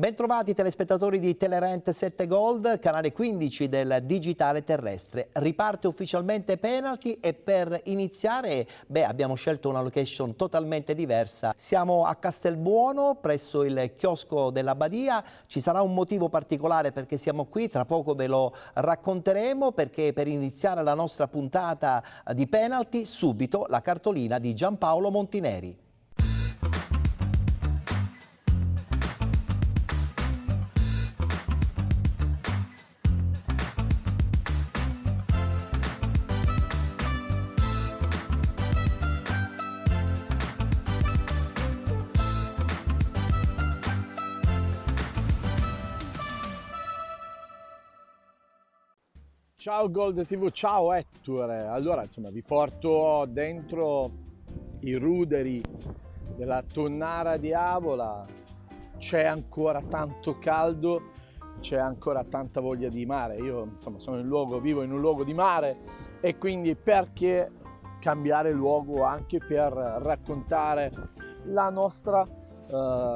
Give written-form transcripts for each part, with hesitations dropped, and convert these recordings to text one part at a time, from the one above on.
Bentrovati telespettatori di Telerent 7 Gold, canale 15 del digitale terrestre. Riparte ufficialmente penalty e per iniziare abbiamo scelto una location totalmente diversa. Siamo a Castelbuono, presso il chiosco della Badia. Ci sarà un motivo particolare perché siamo qui, tra poco ve lo racconteremo, perché per iniziare la nostra puntata di penalty, subito la cartolina di Giampaolo Montineri. Ciao Gold TV, ciao Ettore. Allora, insomma, vi porto dentro i ruderi della Tonnara di Avola. C'è ancora tanto caldo, c'è ancora tanta voglia di mare. Io, insomma, vivo in un luogo di mare e quindi perché cambiare luogo anche per raccontare la nostra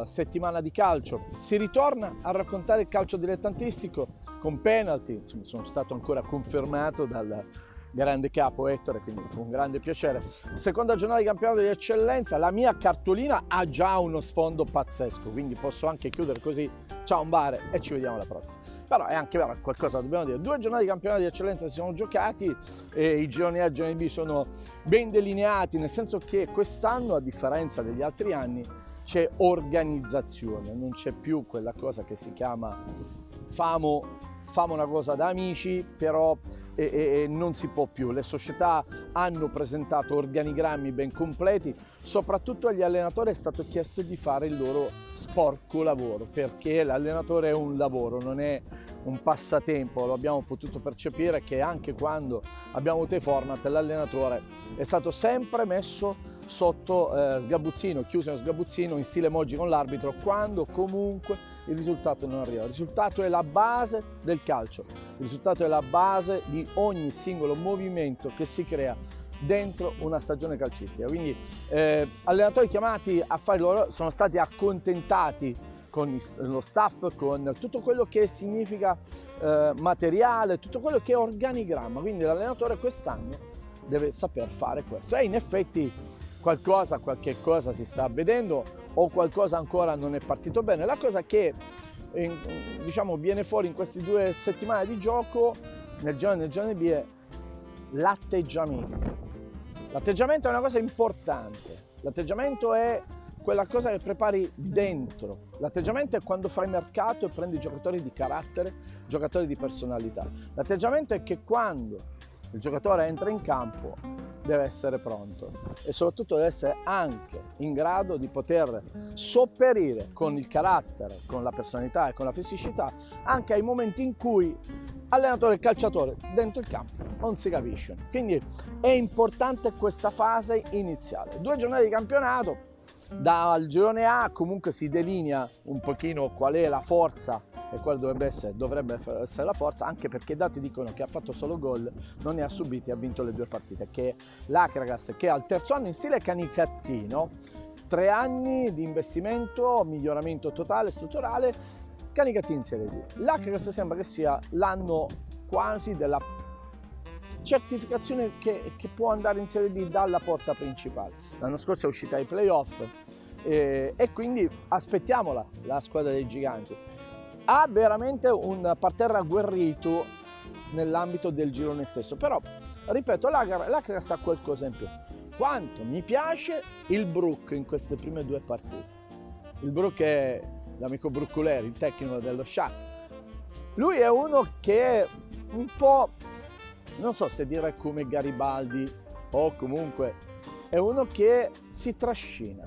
settimana di calcio. Si ritorna a raccontare il calcio dilettantistico con penalty. Insomma, sono stato ancora confermato dal grande capo Ettore, quindi con grande piacere. Seconda giornata di campionato di eccellenza, la mia cartolina ha già uno sfondo pazzesco, quindi posso anche chiudere così, ciao un bar e ci vediamo alla prossima. Però è anche vero, qualcosa dobbiamo dire. 2 giornate di campionato di eccellenza si sono giocati e i gironi A e gironi B sono ben delineati, nel senso che quest'anno, a differenza degli altri anni, c'è organizzazione, non c'è più quella cosa che si chiama famo una cosa da amici, però non si può più. Le società hanno presentato organigrammi ben completi, soprattutto agli allenatori è stato chiesto di fare il loro sporco lavoro, perché l'allenatore è un lavoro, non è un passatempo. Lo abbiamo potuto percepire che anche quando abbiamo avuto i format, l'allenatore è stato sempre messo sotto sgabuzzino, chiuso in sgabuzzino in stile emoji con l'arbitro, quando comunque il risultato non arriva. Il risultato è la base del calcio, il risultato è la base di ogni singolo movimento che si crea dentro una stagione calcistica. Quindi allenatori chiamati a fare loro sono stati accontentati con lo staff, con tutto quello che significa materiale, tutto quello che è organigramma. Quindi l'allenatore quest'anno deve saper fare questo e in effetti qualche cosa si sta vedendo o qualcosa ancora non è partito bene. La cosa che diciamo viene fuori in queste 2 settimane di gioco nel girone B è l'atteggiamento. L'atteggiamento è una cosa importante, l'atteggiamento è quella cosa che prepari dentro, l'atteggiamento è quando fai mercato e prendi giocatori di carattere, giocatori di personalità. L'atteggiamento è che quando il giocatore entra in campo deve essere pronto e soprattutto deve essere anche in grado di poter sopperire con il carattere, con la personalità e con la fisicità anche ai momenti in cui allenatore e calciatore dentro il campo non si capisce. Quindi è importante questa fase iniziale. 2 giornate di campionato, dal girone A comunque si delinea un pochino qual è la forza e quale dovrebbe essere la forza, anche perché i dati dicono che ha fatto solo gol, non ne ha subiti e ha vinto le 2 partite, che l'Acragas, che al terzo anno in stile Canicattino, 3 anni di investimento, miglioramento totale, strutturale, Canicattino in Serie D. L'Acragas sembra che sia l'anno quasi della certificazione che può andare in Serie D dalla porta principale. L'anno scorso è uscita ai playoff e quindi aspettiamola, la squadra dei giganti. Ha veramente un parterre agguerrito nell'ambito del girone stesso, però ripeto, l'Acragas ha qualcosa in più. Quanto mi piace il Brook in queste prime 2 partite. Il Brook è l'amico Brucculeri, il tecnico dello Shakhtar. Lui è uno che è un po', non so se dire come Garibaldi, o comunque è uno che si trascina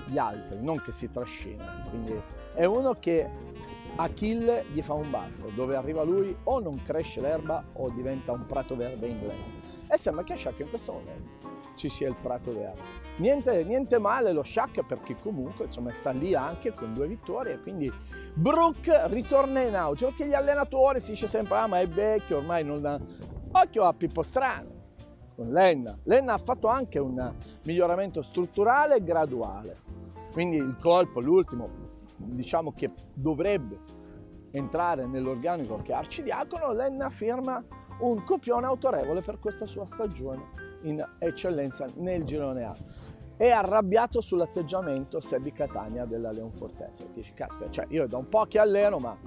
gli altri, non che si trascina, quindi è uno che Achille gli fa un baffo, dove arriva lui o non cresce l'erba o diventa un prato verde inglese. E sembra che a Shakhtar in questo momento ci sia il prato verde. Niente male lo Shakhtar, perché comunque insomma sta lì anche con 2 vittorie, quindi Brook ritorna in auge, perché gli allenatori si dice sempre ma è vecchio, ormai non ha... Occhio a Pippo Strano con Lenna. Lenna ha fatto anche un miglioramento strutturale e graduale, quindi il colpo, l'ultimo, diciamo che dovrebbe entrare nell'organico che è arcidiacono, Lenna firma un copione autorevole per questa sua stagione in eccellenza nel girone A. È arrabbiato sull'atteggiamento Sebi Catania della Leonfortese. Dice, caspita, cioè io da un po' che alleno, ma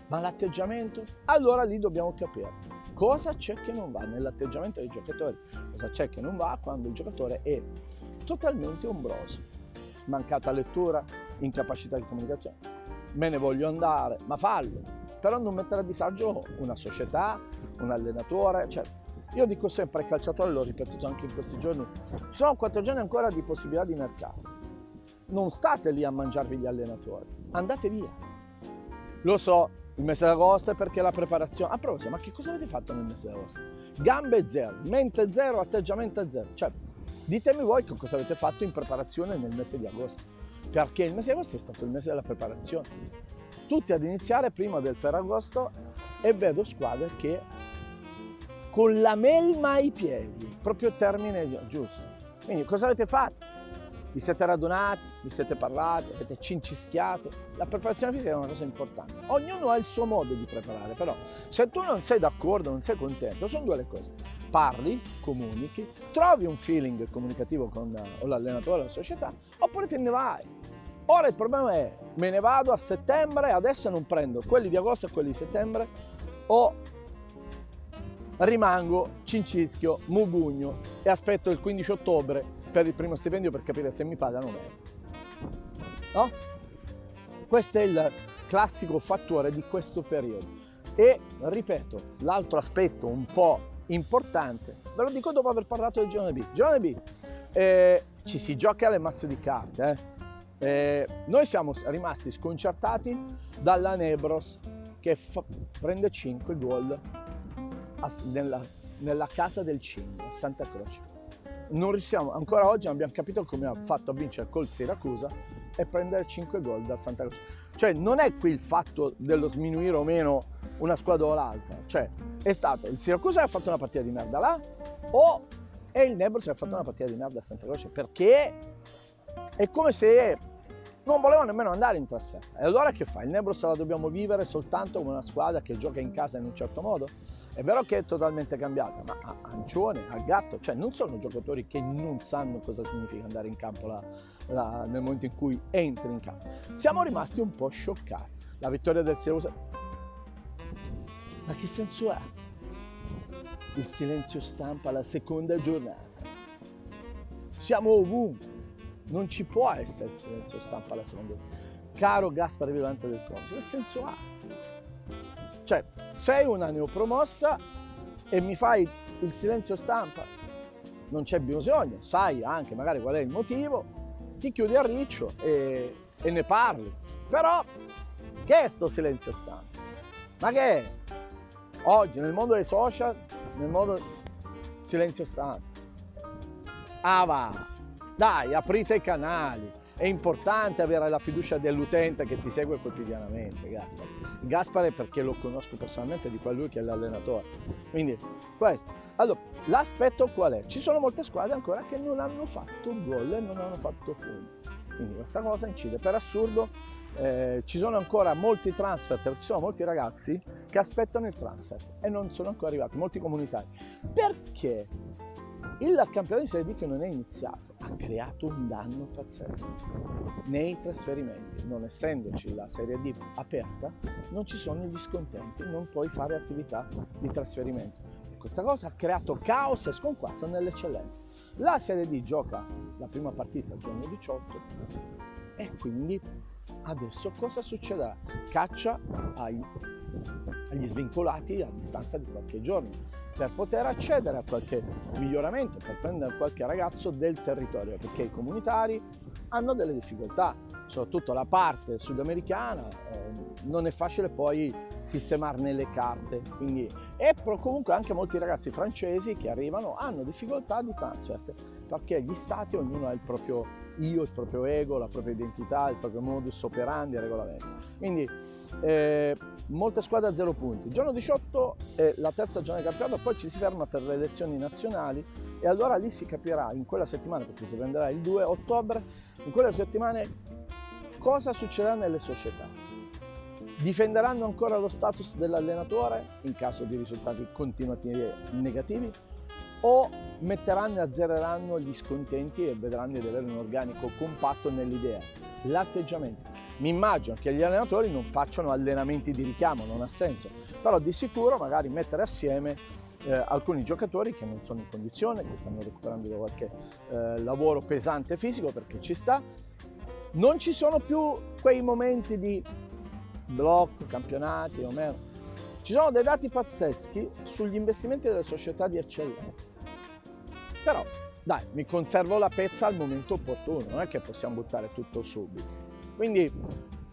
l'atteggiamento? Allora lì dobbiamo capire cosa c'è che non va nell'atteggiamento dei giocatori, cosa c'è che non va quando il giocatore è totalmente ombroso, mancata lettura, incapacità di comunicazione. Me ne voglio andare, ma fallo, però non mettere a disagio una società, un allenatore, cioè io dico sempre ai calciatori, l'ho ripetuto anche in questi giorni, ci sono 4 giorni ancora di possibilità di mercato, non state lì a mangiarvi gli allenatori, andate via. Lo so, il mese d'agosto è perché la preparazione, a proposito, ma che cosa avete fatto nel mese d'agosto? Gambe zero, mente zero, atteggiamento zero, cioè ditemi voi che cosa avete fatto in preparazione nel mese di agosto, perché il mese di agosto è stato il mese della preparazione, tutti ad iniziare prima del Ferragosto, e vedo squadre che con la melma ai piedi, proprio termine giusto. Quindi cosa avete fatto? Vi siete radunati, vi siete parlati, avete cincischiato. La preparazione fisica è una cosa importante. Ognuno ha il suo modo di preparare, però se tu non sei d'accordo, non sei contento, sono due le cose. Parli, comunichi, trovi un feeling comunicativo con l'allenatore o la società, oppure te ne vai. Ora il problema è, me ne vado a settembre, adesso non prendo quelli di agosto e quelli di settembre, o rimango, cincischio, mugugno e aspetto il 15 ottobre per il primo stipendio per capire se mi pagano o meno. No? Questo è il classico fattore di questo periodo. E ripeto, l'altro aspetto un po' importante, ve lo dico dopo aver parlato del girone B. Girone B, ci si gioca alle mazze di carte. Noi siamo rimasti sconcertati dalla Nebros che prende 5 gol nella casa del Cigno a Santa Croce. Non riusciamo, ancora oggi non abbiamo capito come ha fatto a vincere col Siracusa e prendere 5 gol dal Santa Croce. Cioè non è qui il fatto dello sminuire o meno una squadra o l'altra, cioè è stato il Siracusa che ha fatto una partita di merda là e il Nebros che ha fatto una partita di merda a Santa Croce, perché è come se non volevano nemmeno andare in trasferta. E allora che fa? Il Nebros la dobbiamo vivere soltanto come una squadra che gioca in casa in un certo modo? È vero che è totalmente cambiata, ma a Ancione, a Gatto, cioè non sono giocatori che non sanno cosa significa andare in campo nel momento in cui entri in campo. Siamo rimasti un po' scioccati. La vittoria del Siracusa, ma che senso ha? Il silenzio stampa alla seconda giornata. Siamo ovunque. Non ci può essere il silenzio stampa alla seconda giornata. Caro Gaspare Violante del Consiglio, che senso ha? Cioè, sei una neopromossa e mi fai il silenzio stampa? Non c'è bisogno, sai anche magari qual è il motivo, ti chiudi a riccio e ne parli. Però, che è sto silenzio stampa? Ma che è? Oggi nel mondo dei social, nel mondo silenzio stampa. Ah va, dai, aprite i canali. È importante avere la fiducia dell'utente che ti segue quotidianamente, Gaspare. Gaspare perché lo conosco personalmente, di lui che è l'allenatore. Quindi questo. Allora, l'aspetto qual è? Ci sono molte squadre ancora che non hanno fatto gol e non hanno fatto punti. Quindi questa cosa incide. Per assurdo ci sono ancora molti transfer, perché ci sono molti ragazzi che aspettano il transfer e non sono ancora arrivati, molti comunitari. Perché il campionato di Serie B che non è iniziato ha creato un danno pazzesco nei trasferimenti. Non essendoci la Serie D aperta, non ci sono gli scontenti, non puoi fare attività di trasferimento. E questa cosa ha creato caos e sconquasso nell'eccellenza. La Serie D gioca la prima partita il giorno 18 e quindi adesso cosa succederà? Caccia agli svincolati a distanza di qualche giorno, per poter accedere a qualche miglioramento, per prendere qualche ragazzo del territorio, perché i comunitari hanno delle difficoltà, soprattutto la parte sudamericana, non è facile poi sistemarne le carte, quindi, e comunque anche molti ragazzi francesi che arrivano hanno difficoltà di transfer, perché gli stati, ognuno ha il proprio io, il proprio ego, la propria identità, il proprio modus operandi e regolamento. Quindi molte squadre a 0 punti. Il giorno 18 è la terza giornata di campionato, poi ci si ferma per le elezioni nazionali e allora lì si capirà in quella settimana, perché si prenderà il 2 ottobre, in quelle settimane cosa succederà nelle società? Difenderanno ancora lo status dell'allenatore in caso di risultati continuativi negativi? O metteranno e azzereranno gli scontenti e vedranno di avere un organico compatto nell'idea? L'atteggiamento. Mi immagino che gli allenatori non facciano allenamenti di richiamo, non ha senso, però di sicuro magari mettere assieme alcuni giocatori che non sono in condizione, che stanno recuperando da qualche lavoro pesante fisico, perché ci sta. Non ci sono più quei momenti di blocco, campionati o meno. Ci sono dei dati pazzeschi sugli investimenti delle società di eccellenza. Però, dai, mi conservo la pezza al momento opportuno, non è che possiamo buttare tutto subito. Quindi,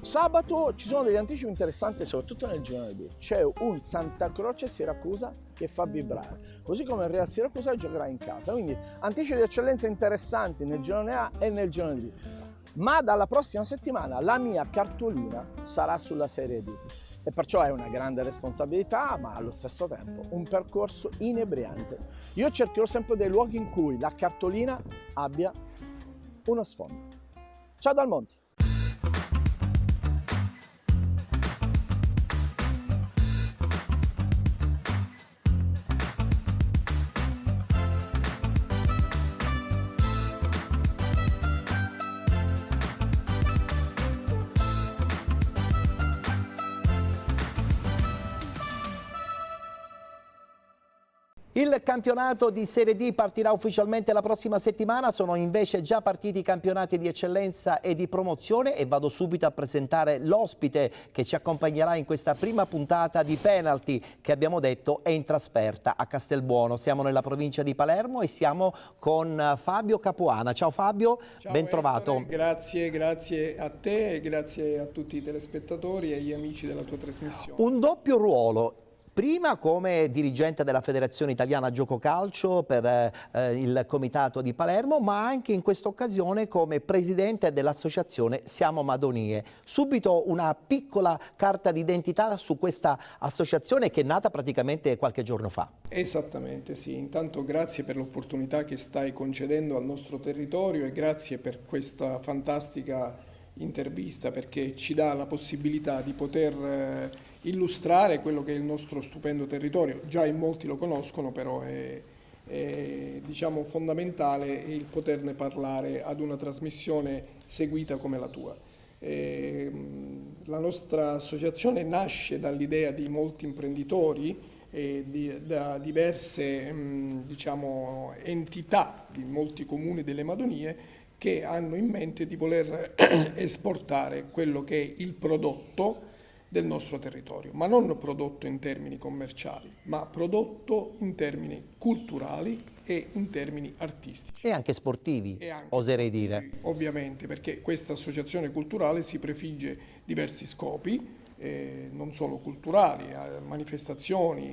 sabato ci sono degli anticipi interessanti, soprattutto nel girone B. C'è un Santa Croce Siracusa che fa vibrare, così come il Real Siracusa giocherà in casa. Quindi, anticipi di eccellenza interessanti nel girone A e nel girone B. Ma dalla prossima settimana la mia cartolina sarà sulla Serie D e perciò è una grande responsabilità, ma allo stesso tempo un percorso inebriante. Io cercherò sempre dei luoghi in cui la cartolina abbia uno sfondo. Ciao dal Monti! Il campionato di Serie D partirà ufficialmente la prossima settimana, sono invece già partiti i campionati di eccellenza e di promozione e vado subito a presentare l'ospite che ci accompagnerà in questa prima puntata di Penalty che abbiamo detto è in trasferta a Castelbuono. Siamo nella provincia di Palermo e siamo con Fabio Capuana. Ciao Fabio, ciao, ben trovato. Ettore, grazie a te e grazie a tutti i telespettatori e agli amici della tua trasmissione. Un doppio ruolo. Prima come dirigente della Federazione Italiana Gioco Calcio per il Comitato di Palermo, ma anche in questa occasione come presidente dell'associazione Siamo Madonie. Subito una piccola carta d'identità su questa associazione che è nata praticamente qualche giorno fa. Esattamente, sì. Intanto grazie per l'opportunità che stai concedendo al nostro territorio e grazie per questa fantastica intervista perché ci dà la possibilità di poter illustrare quello che è il nostro stupendo territorio. Già in molti lo conoscono, però è diciamo fondamentale il poterne parlare ad una trasmissione seguita come la tua. La nostra associazione nasce dall'idea di molti imprenditori da diverse diciamo, entità di molti comuni delle Madonie che hanno in mente di voler esportare quello che è il prodotto del nostro territorio, ma non prodotto in termini commerciali, ma prodotto in termini culturali e in termini artistici. E anche sportivi, oserei dire. Ovviamente, perché questa associazione culturale si prefigge diversi scopi, non solo culturali, manifestazioni,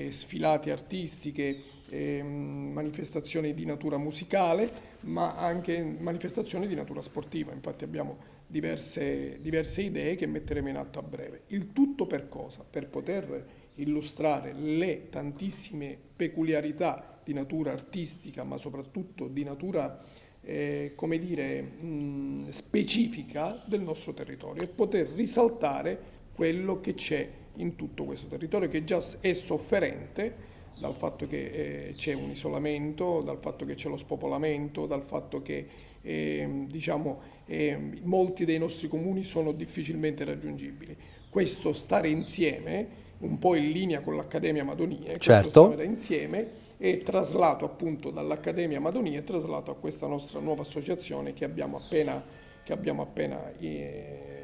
sfilate artistiche, manifestazioni di natura musicale, ma anche manifestazioni di natura sportiva. Infatti abbiamo diverse idee che metteremo in atto a breve. Il tutto per cosa? Per poter illustrare le tantissime peculiarità di natura artistica, ma soprattutto di natura come dire, specifica del nostro territorio e poter risaltare quello che c'è in tutto questo territorio, che già è sofferente dal fatto che c'è un isolamento, dal fatto che c'è lo spopolamento, dal fatto che diciamo, molti dei nostri comuni sono difficilmente raggiungibili. Questo stare insieme, un po' in linea con l'Accademia Madonie, certo. Questo stare insieme è traslato appunto dall'Accademia Madonie, è traslato a questa nostra nuova associazione che abbiamo appena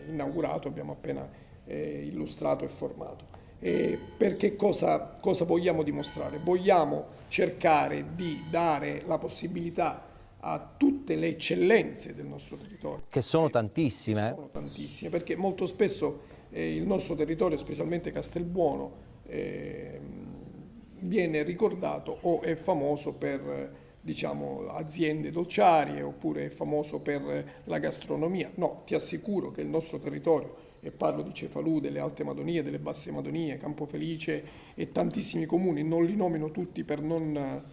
inaugurato, abbiamo appena illustrato e formato. Perché cosa vogliamo dimostrare? Vogliamo cercare di dare la possibilità a tutte le eccellenze del nostro territorio. Che sono tantissime. Sono tantissime, perché molto spesso il nostro territorio, specialmente Castelbuono, viene ricordato o è famoso per diciamo, aziende dolciarie oppure è famoso per la gastronomia. No, ti assicuro che il nostro territorio, e parlo di Cefalù, delle Alte Madonie, delle Basse Madonie, Campofelice e tantissimi comuni, non li nomino tutti per non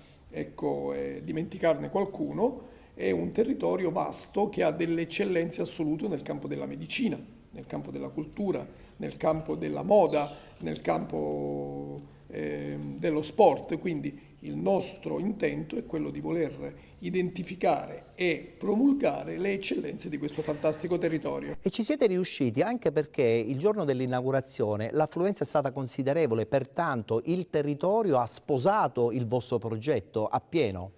dimenticarne qualcuno, è un territorio vasto che ha delle eccellenze assolute nel campo della medicina, nel campo della cultura, nel campo della moda, nel campo dello sport. Quindi il nostro intento è quello di voler identificare e promulgare le eccellenze di questo fantastico territorio. E ci siete riusciti anche perché il giorno dell'inaugurazione l'affluenza è stata considerevole, pertanto il territorio ha sposato il vostro progetto appieno.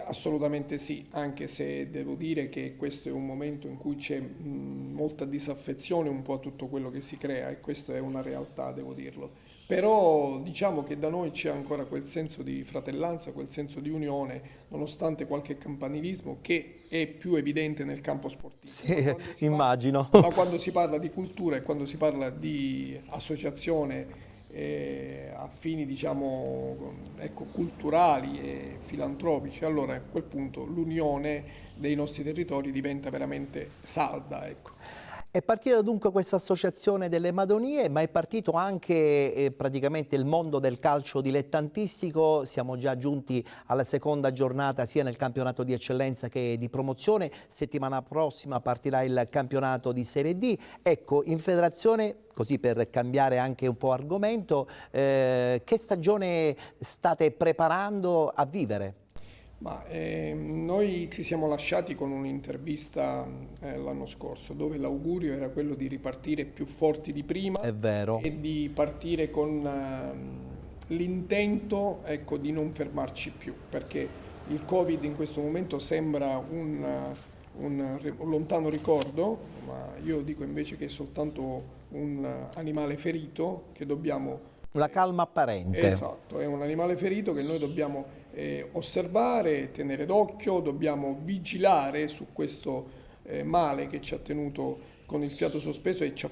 Assolutamente sì, anche se devo dire che questo è un momento in cui c'è molta disaffezione un po' a tutto quello che si crea, e questa è una realtà, devo dirlo. Però diciamo che da noi c'è ancora quel senso di fratellanza, quel senso di unione, nonostante qualche campanilismo che è più evidente nel campo sportivo. Sì, immagino. Ma quando si parla di cultura e quando si parla di associazione a fini diciamo ecco, culturali e filantropici, allora a quel punto l'unione dei nostri territori diventa veramente salda, ecco. È partita dunque questa associazione delle Madonie, ma è partito anche praticamente il mondo del calcio dilettantistico. Siamo già giunti alla seconda giornata sia nel campionato di eccellenza che di promozione. Settimana prossima partirà il campionato di Serie D. Ecco, in federazione, così per cambiare anche un po' argomento, che stagione state preparando a vivere? Ma noi ci siamo lasciati con un'intervista l'anno scorso dove l'augurio era quello di ripartire più forti di prima. È vero. E di partire con l'intento, ecco, di non fermarci più, perché il Covid in questo momento sembra un lontano ricordo, ma io dico invece che è soltanto un animale ferito che dobbiamo... Una calma apparente. Esatto, è un animale ferito che noi dobbiamo osservare, tenere d'occhio, dobbiamo vigilare su questo male che ci ha tenuto con il fiato sospeso e ci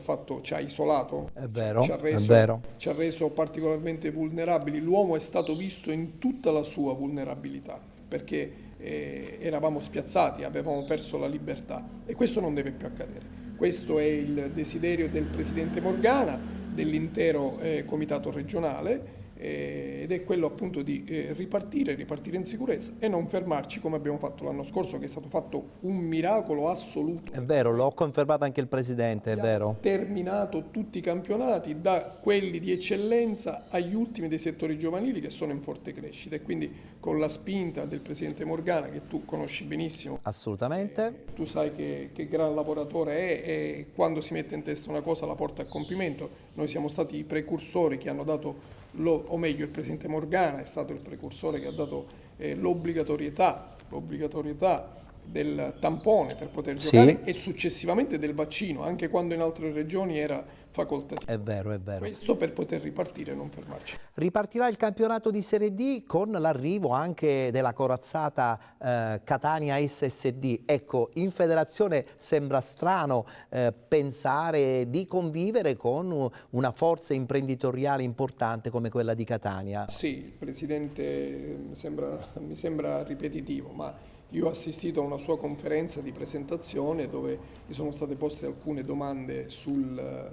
ha isolato, È vero, ci ha è vero. ci ha reso particolarmente vulnerabili. L'uomo è stato visto in tutta la sua vulnerabilità, perché eravamo spiazzati, avevamo perso la libertà e questo non deve più accadere. Questo è il desiderio del Presidente Morgana, dell'intero comitato regionale, ed è quello appunto di ripartire in sicurezza e non fermarci come abbiamo fatto l'anno scorso, che è stato fatto un miracolo assoluto. È vero, l'ho confermato anche il Presidente, è vero. Terminato tutti i campionati, da quelli di eccellenza agli ultimi dei settori giovanili che sono in forte crescita, e quindi con la spinta del Presidente Morgana, che tu conosci benissimo. Assolutamente. Tu sai che gran lavoratore è e quando si mette in testa una cosa la porta a compimento. Noi siamo stati i precursori che hanno dato, o meglio il Presidente Morgana è stato il precursore che ha dato l'obbligatorietà del tampone per poter giocare e successivamente del vaccino, anche quando in altre regioni era facoltativo. È vero, è vero. Questo per poter ripartire e non fermarci. Ripartirà il campionato di Serie D con l'arrivo anche della corazzata Catania SSD. Ecco, in federazione sembra strano pensare di convivere con una forza imprenditoriale importante come quella di Catania. Sì, il Presidente mi sembra ripetitivo, ma io ho assistito a una sua conferenza di presentazione dove mi sono state poste alcune domande sul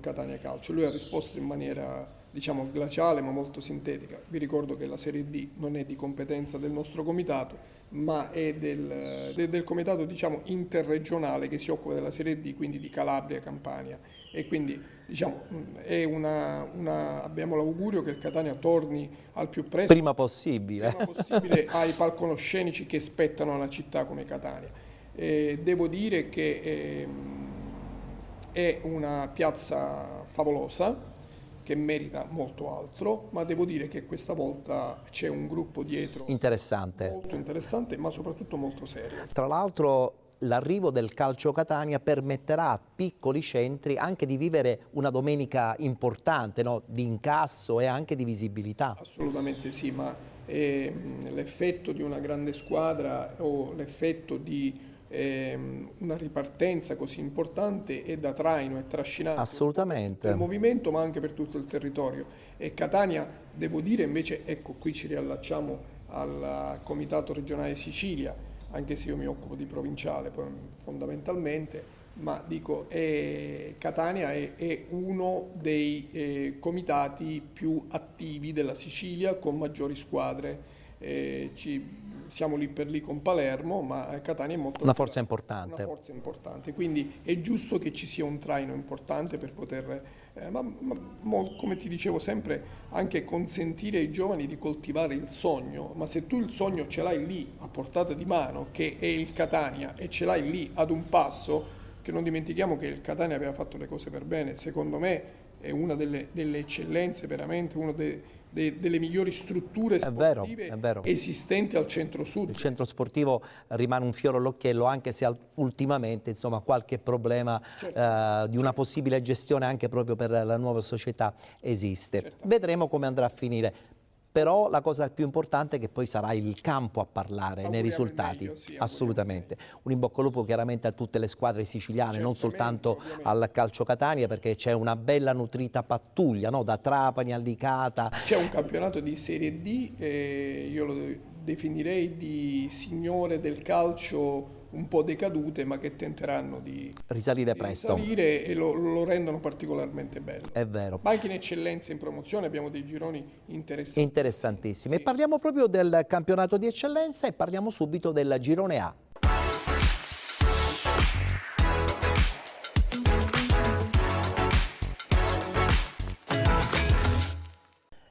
Catania Calcio. Lui ha risposto in maniera, diciamo, glaciale ma molto sintetica. Vi ricordo che la Serie D non è di competenza del nostro comitato, ma è del comitato, diciamo, interregionale che si occupa della Serie D, quindi di Calabria, Campania. E quindi, diciamo, è abbiamo l'augurio che il Catania torni al più presto, Prima possibile ai palcoscenici che spettano a una città come Catania. Devo dire che è una piazza favolosa che merita molto altro, ma devo dire che questa volta c'è un gruppo dietro interessante. molto interessante, ma soprattutto molto serio. Tra l'altro l'arrivo del Calcio Catania permetterà a piccoli centri anche di vivere una domenica importante, no? Di incasso e anche di visibilità. Assolutamente sì, ma l'effetto di una grande squadra o l'effetto di una ripartenza così importante è da traino e trascinante. Assolutamente. Per il movimento ma anche per tutto il territorio. E Catania, devo dire invece, ecco qui ci riallacciamo al Comitato Regionale Sicilia, anche se io mi occupo di provinciale fondamentalmente, ma dico Catania è uno dei comitati più attivi della Sicilia con maggiori squadre. siamo lì per lì con Palermo, ma Catania è molto una forza importante. Una forza importante, quindi è giusto che ci sia un traino importante per poter, come ti dicevo sempre, anche consentire ai giovani di coltivare il sogno, ma se tu il sogno ce l'hai lì a portata di mano, che è il Catania, e ce l'hai lì ad un passo, che non dimentichiamo che il Catania aveva fatto le cose per bene, secondo me è una delle eccellenze, veramente una delle migliori strutture sportive esistenti al centro-sud. Il centro sportivo rimane un fiore all'occhiello, anche se ultimamente insomma, qualche problema di una possibile gestione anche proprio per la nuova società esiste. Certo. Vedremo come andrà a finire. Però la cosa più importante è che poi sarà il campo a parlare nei risultati, meglio, sì, assolutamente. Un in bocca al lupo chiaramente a tutte le squadre siciliane, non soltanto al Calcio Catania, perché c'è una bella nutrita pattuglia, no? Da Trapani a Licata. C'è un campionato di Serie D, io lo definirei di signore del calcio un po' decadute, ma che tenteranno di risalire presto. Risalire e lo rendono particolarmente bello. È vero. Ma anche in eccellenza in promozione abbiamo dei gironi interessantissimi. Sì. E parliamo proprio del campionato di eccellenza e parliamo subito del girone A.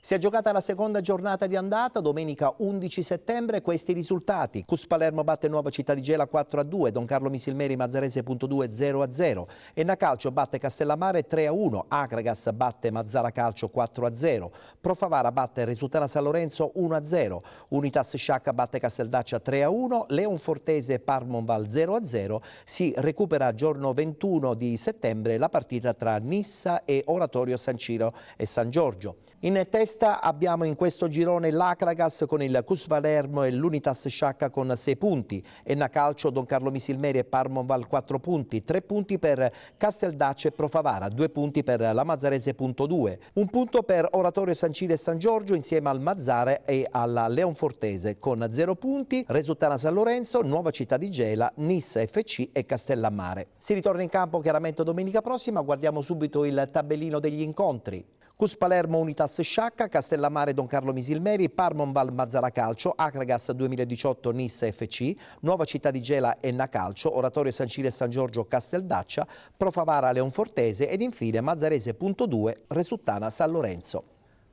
Si è giocata la seconda giornata di andata, domenica 11 settembre, questi risultati. Cus Palermo batte Nuova Città di Gela 4-2, Don Carlo Misilmeri Mazzarese.2 0-0, Enna Calcio batte Castellammare 3-1, Acragas batte Mazzara Calcio 4-0, Profavara batte Resultana San Lorenzo 1-0, Unitas Sciacca batte Casteldaccia 3-1, Leonfortese Parmonval 0-0, si recupera giorno 21 di settembre la partita tra Nissa e Oratorio San Ciro e San Giorgio. In testa abbiamo in questo girone l'Acragas con il Cus Palermo e l'Unitas Sciacca con 6 punti, Enna Calcio, Don Carlo Misilmeri e Parmonval 4 punti, 3 punti per Casteldaccia e Profavara, 2 punti per la Mazzarese.2, 1 punto per Oratorio San Ciro e San Giorgio insieme al Mazzara e alla Leonfortese con 0 punti, Resultana San Lorenzo, Nuova Città di Gela, Nissa FC e Castellammare. Si ritorna in campo chiaramente domenica prossima, guardiamo subito il tabellino degli incontri. Cus Palermo Unitas Sciacca, Castellammare Don Carlo Misilmeri, Parmonval Mazzara Calcio, Acragas 2018 Nissa FC, Nuova Città di Gela Enna Calcio, Oratorio San Ciro e San Giorgio Casteldaccia, Profavara Leonfortese ed infine Mazzarese.2 Resultana San Lorenzo.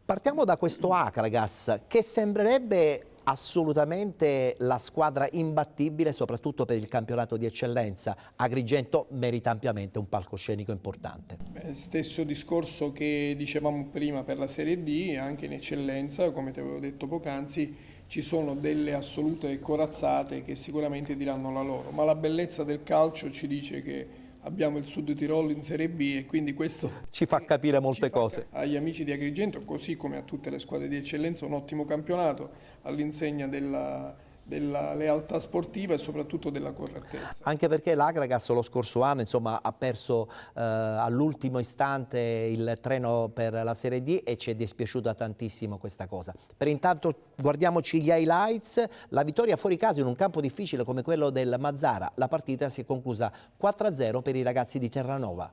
Partiamo da questo Acragas che sembrerebbe assolutamente la squadra imbattibile, soprattutto per il campionato di eccellenza. Agrigento merita ampiamente un palcoscenico importante. Stesso discorso che dicevamo prima per la Serie D, anche in eccellenza, come ti avevo detto poc'anzi, ci sono delle assolute corazzate che sicuramente diranno la loro, ma la bellezza del calcio ci dice che abbiamo il Sud Tirolo in Serie B e quindi questo ci fa capire molte cose. Agli amici di Agrigento, così come a tutte le squadre di eccellenza, un ottimo campionato all'insegna della lealtà sportiva e soprattutto della correttezza. Anche perché l'Acragas lo scorso anno insomma, ha perso all'ultimo istante il treno per la Serie D e ci è dispiaciuta tantissimo questa cosa. Per intanto guardiamoci gli highlights. La vittoria fuori casa in un campo difficile come quello del Mazzara. La partita si è conclusa 4-0 per i ragazzi di Terranova.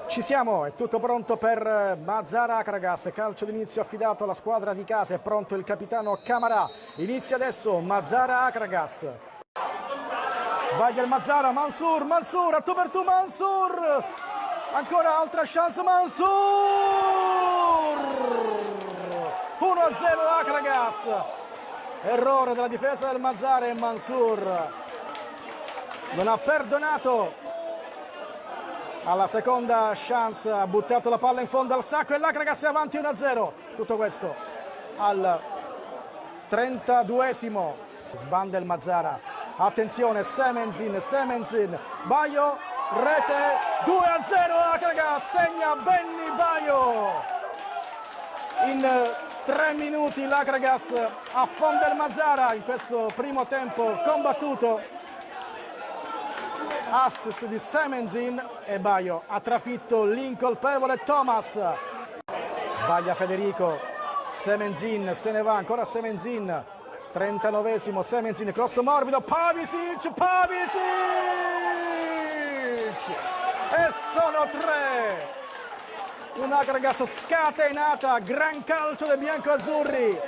Ci siamo, è tutto pronto per Mazzara Acragas, calcio d'inizio affidato alla squadra di casa, è pronto il capitano Camarà, inizia adesso Mazzara Acragas. Sbaglia il Mazzara, Mansour, a tu per tu Mansour, ancora altra chance Mansour, 1-0 Acragas, errore della difesa del Mazzara e Mansour non ha perdonato. Alla seconda chance ha buttato la palla in fondo al sacco e l'Acragas è avanti 1-0. Tutto questo al 32esimo. Sbanda il Mazzara. Attenzione, Semenzin, Baio, rete 2-0 Acragas, segna Benny Baio. In 3 minuti l'Acragas affonda il Mazzara in questo primo tempo combattuto. Assist di Semenzin e Baio ha trafitto l'incolpevole Thomas. Sbaglia Federico, Semenzin se ne va, ancora Semenzin, 39esimo Semenzin, cross morbido, Pavisic! Pavisic e sono 3. Un'Akragas scatenata, gran calcio dei biancoazzurri,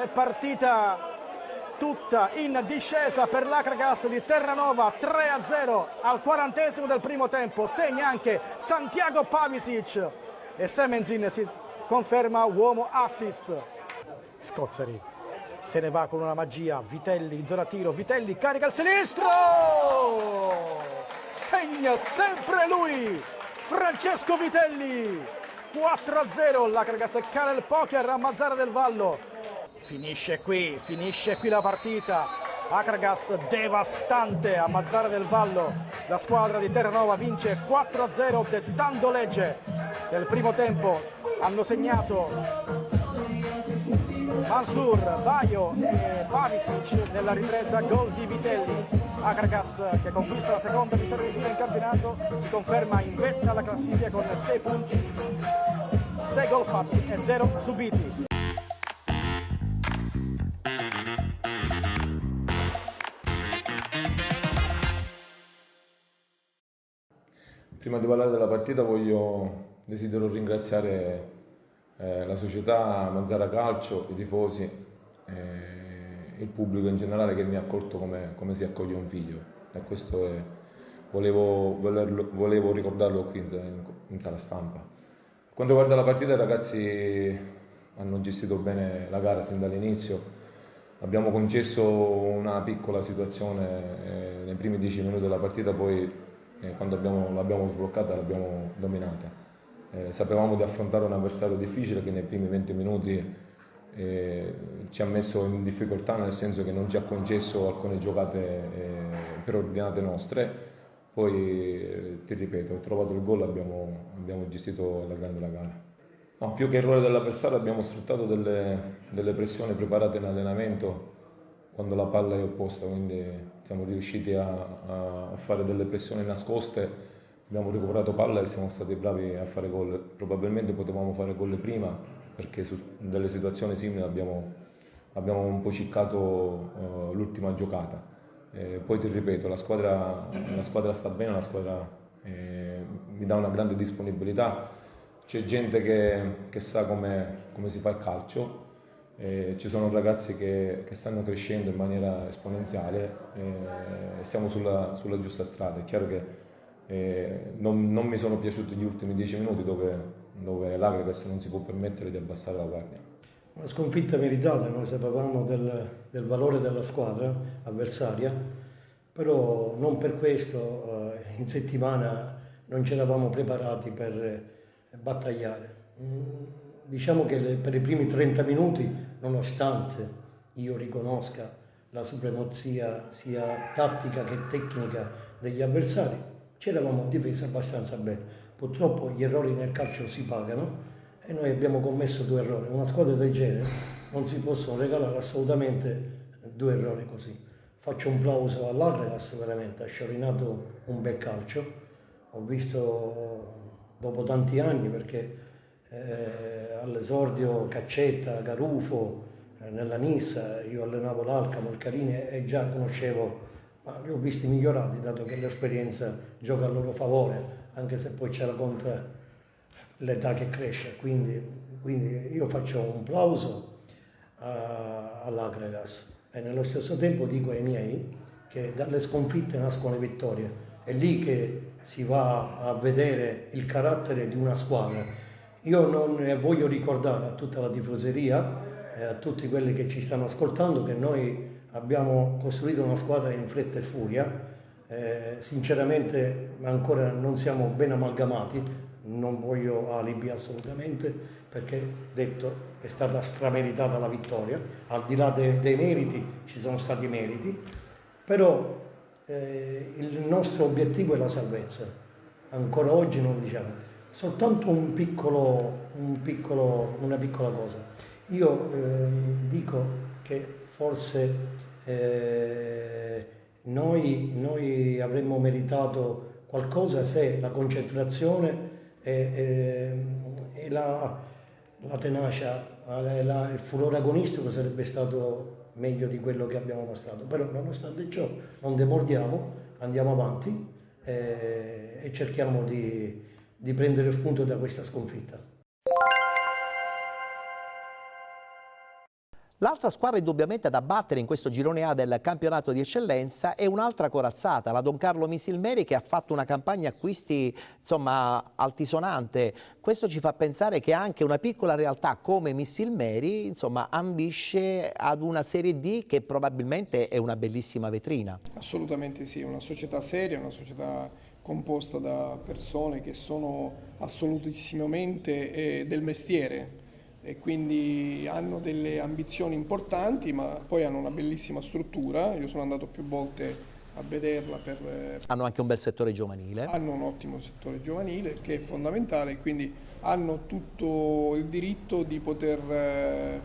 è partita tutta in discesa per l'Akragas di Terranova. 3-0 al 40° del primo tempo, segna anche Santiago Pavisic e Semenzin si conferma uomo assist. Scozzeri se ne va con una magia, Vitelli in zona tiro, Vitelli carica il sinistro, segna sempre lui, Francesco Vitelli. 4-0, l'Akragas cala il poker a Mazara del Vallo. Finisce qui la partita. Akragas devastante a Mazara del Vallo. La squadra di Terranova vince 4-0 dettando legge. Nel primo tempo hanno segnato Mansur, Baio e Pavisic, nella ripresa gol di Vitelli. Akragas che conquista la seconda vittoria di fila in campionato, si conferma in vetta alla classifica con 6 punti, 6 gol fatti e 0 subiti. Prima di parlare della partita desidero ringraziare la società Mazara Calcio, i tifosi, il pubblico in generale che mi ha accolto come si accoglie un figlio. E questo volevo ricordarlo qui in sala stampa. Quando guarda la partita, i ragazzi hanno gestito bene la gara sin dall'inizio. Abbiamo concesso una piccola situazione nei primi 10 minuti della partita, poi quando l'abbiamo sbloccata l'abbiamo dominata. Sapevamo di affrontare un avversario difficile che nei primi 20 minuti ci ha messo in difficoltà, nel senso che non ci ha concesso alcune giocate preordinate nostre. Poi ti ripeto, ho trovato il gol, abbiamo gestito alla grande la gara. No, più che errore dell'avversario abbiamo sfruttato delle pressioni preparate in allenamento quando la palla è opposta, quindi siamo riusciti a fare delle pressioni nascoste. Abbiamo recuperato palla e siamo stati bravi a fare gol. Probabilmente potevamo fare gol prima, perché su delle situazioni simili abbiamo un po' ciccato l'ultima giocata. Poi ti ripeto, la squadra sta bene, la squadra mi dà una grande disponibilità. C'è gente che sa come si fa il calcio, ci sono ragazzi che stanno crescendo in maniera esponenziale, siamo sulla giusta strada. È chiaro che non mi sono piaciuti gli ultimi 10 minuti dove l'Akragas non si può permettere di abbassare la guardia. Una sconfitta meritata, noi sapevamo del valore della squadra avversaria, però non per questo in settimana non ci eravamo preparati per battagliare. Diciamo che per i primi 30 minuti, nonostante io riconosca la supremazia sia tattica che tecnica degli avversari, ci eravamo difesi abbastanza bene. Purtroppo gli errori nel calcio si pagano e noi abbiamo commesso 2 errori. Una squadra del genere non si possono regalare assolutamente 2 errori così. Faccio un plauso all'Akragas, veramente ha sciorinato un bel calcio. Ho visto dopo tanti anni, perché all'esordio Caccetta, Garufo, nella Nissa, io allenavo l'Alcamo, il Carini e già conoscevo, ma li ho visti migliorati, dato che l'esperienza gioca a loro favore, anche se poi c'è la contra l'età che cresce. Quindi io faccio un plauso all'Akragas e nello stesso tempo dico ai miei che dalle sconfitte nascono le vittorie. È lì che si va a vedere il carattere di una squadra. Io non voglio ricordare a tutta la tifoseria e a tutti quelli che ci stanno ascoltando che noi abbiamo costruito una squadra in fretta e furia. Sinceramente ancora non siamo ben amalgamati, non voglio alibi assolutamente, perché detto è stata strameritata la vittoria, al di là dei meriti ci sono stati meriti, però il nostro obiettivo è la salvezza. Ancora oggi non lo diciamo, soltanto una piccola cosa. Io dico che forse noi avremmo meritato qualcosa se la concentrazione e la tenacia, il furore agonistico sarebbe stato meglio di quello che abbiamo mostrato. Però nonostante ciò non demordiamo, andiamo avanti e cerchiamo di prendere spunto da questa sconfitta. L'altra squadra indubbiamente da battere in questo girone A del campionato di eccellenza è un'altra corazzata, la Don Carlo Misilmeri, che ha fatto una campagna acquisti insomma altisonante. Questo ci fa pensare che anche una piccola realtà come Misilmeri insomma ambisce ad una Serie D che probabilmente è una bellissima vetrina. Assolutamente sì, è una società seria, una società composta da persone che sono assolutissimamente del mestiere, e quindi hanno delle ambizioni importanti, ma poi hanno una bellissima struttura. Io sono andato più volte a vederla. Hanno anche un bel settore giovanile. Hanno un ottimo settore giovanile che è fondamentale, quindi hanno tutto il diritto di poter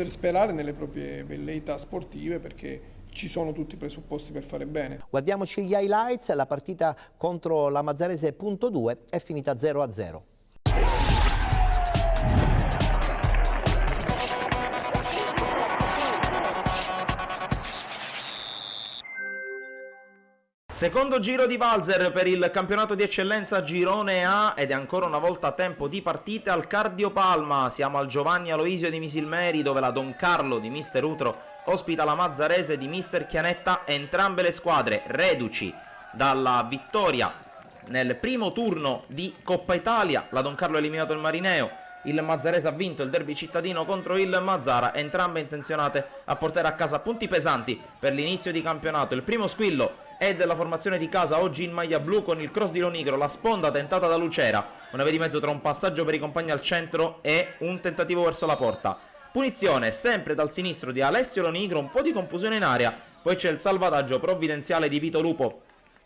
sperare nelle proprie velleità sportive, perché ci sono tutti i presupposti per fare bene. Guardiamoci gli highlights. La partita contro la Mazzarese punto 2 è finita 0-0. Secondo giro di valzer per il campionato di eccellenza girone A, ed è ancora una volta tempo di partite al Cardiopalma. Siamo al Giovanni Aloisio di Misilmeri, dove la Don Carlo di Mister Utro ospita la Mazzarese di Mister Chianetta. Entrambe le squadre reduci dalla vittoria nel primo turno di Coppa Italia. La Don Carlo ha eliminato il Marineo, il Mazzarese ha vinto il derby cittadino contro il Mazzara, entrambe intenzionate a portare a casa punti pesanti per l'inizio di campionato. Il primo squillo è della formazione di casa, oggi in maglia blu, con il cross di Lonigro, la sponda tentata da Lucera, una via di mezzo tra un passaggio per i compagni al centro e un tentativo verso la porta. Punizione sempre dal sinistro di Alessio Lonigro, un po' di confusione in area, poi c'è il salvataggio provvidenziale di Vito Lupo,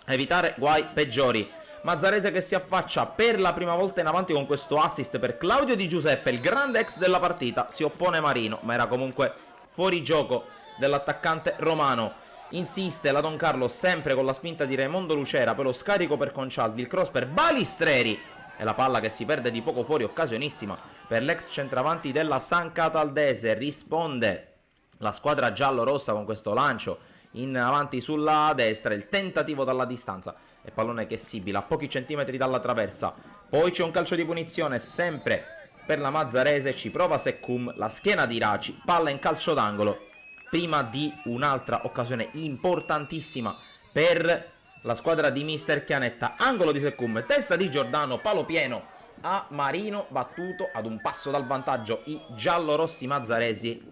evitare guai peggiori. Mazzarese che si affaccia per la prima volta in avanti con questo assist per Claudio Di Giuseppe, il grande ex della partita. Si oppone Marino, ma era comunque fuori gioco dell'attaccante romano. Insiste la Don Carlo sempre con la spinta di Raimondo Lucera, poi lo scarico per Concialdi, il cross per Balistreri e la palla che si perde di poco fuori, occasionissima per l'ex centravanti della San Cataldese. Risponde la squadra giallo-rossa con questo lancio in avanti sulla destra, il tentativo dalla distanza e pallone che sibila a pochi centimetri dalla traversa. Poi c'è un calcio di punizione sempre per la Mazzarese, ci prova Secum, la schiena di Raci, palla in calcio d'angolo prima di un'altra occasione importantissima per la squadra di Mister Chianetta. Angolo di Secum, testa di Giordano, palo pieno a Marino, battuto ad un passo dal vantaggio i giallorossi mazzaresi,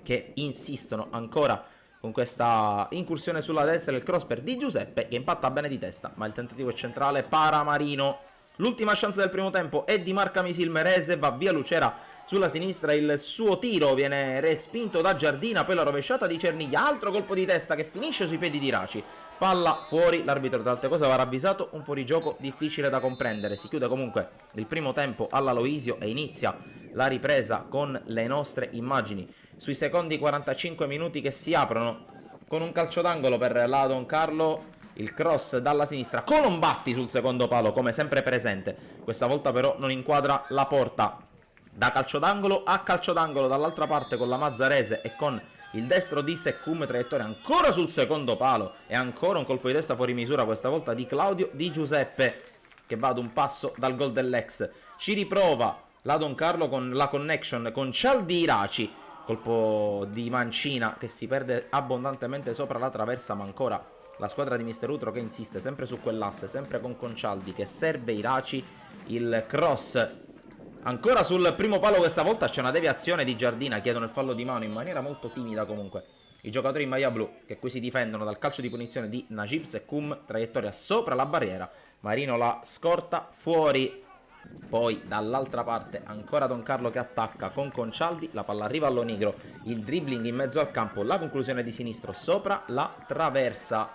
che insistono ancora con questa incursione sulla destra. Il cross per Di Giuseppe che impatta bene di testa, ma il tentativo è centrale, para Marino. L'ultima chance del primo tempo è di Marca Misilmerese, va via Lucera sulla sinistra, il suo tiro viene respinto da Giardina, poi la rovesciata di Cerniglia, altro colpo di testa che finisce sui piedi di Raci, palla fuori. L'arbitro tra altre cose aveva ravvisato un fuorigioco difficile da comprendere. Si chiude comunque il primo tempo all'Aloisio e inizia la ripresa con le nostre immagini sui secondi 45 minuti che si aprono con un calcio d'angolo per la Don Carlo, il cross dalla sinistra, Colombatti sul secondo palo come sempre presente, questa volta però non inquadra la porta. Da calcio d'angolo a calcio d'angolo dall'altra parte con la Mazzarese e con il destro di Secum, traiettoria ancora sul secondo palo e ancora un colpo di testa fuori misura, questa volta di Claudio Di Giuseppe, che va ad un passo dal gol dell'ex. Ci riprova la Don Carlo con la connection con Cialdi Raci, colpo di mancina che si perde abbondantemente sopra la traversa, ma ancora la squadra di Mister Utro che insiste sempre su quell'asse, sempre con Concialdi che serve Iraci, il cross ancora sul primo palo, questa volta c'è una deviazione di Giardina, chiedono il fallo di mano in maniera molto timida comunque i giocatori in maglia blu, che qui si difendono dal calcio di punizione di Najib Secum, traiettoria sopra la barriera, Marino la scorta fuori. Poi dall'altra parte ancora Don Carlo che attacca con Concialdi, la palla arriva all'Onigro, il dribbling in mezzo al campo, la conclusione di sinistro sopra la traversa.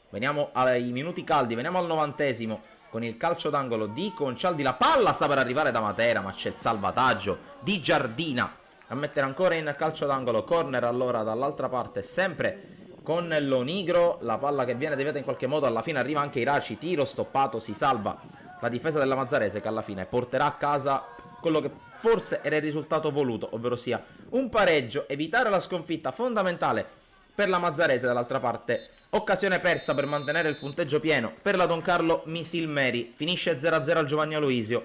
Veniamo ai minuti caldi, veniamo al 90esimo con il calcio d'angolo di Concialdi, la palla sta per arrivare da Matera ma c'è il salvataggio di Giardina a mettere ancora in calcio d'angolo. Corner allora dall'altra parte sempre con l'Onigro, la palla che viene deviata in qualche modo, alla fine arriva anche Iraci, tiro stoppato, si salva la difesa della Mazzarese che alla fine porterà a casa quello che forse era il risultato voluto, ovvero sia un pareggio, evitare la sconfitta fondamentale per la Mazzarese. Dall'altra parte occasione persa per mantenere il punteggio pieno per la Don Carlo Misilmeri, finisce 0-0 al Giovanni Aloisio.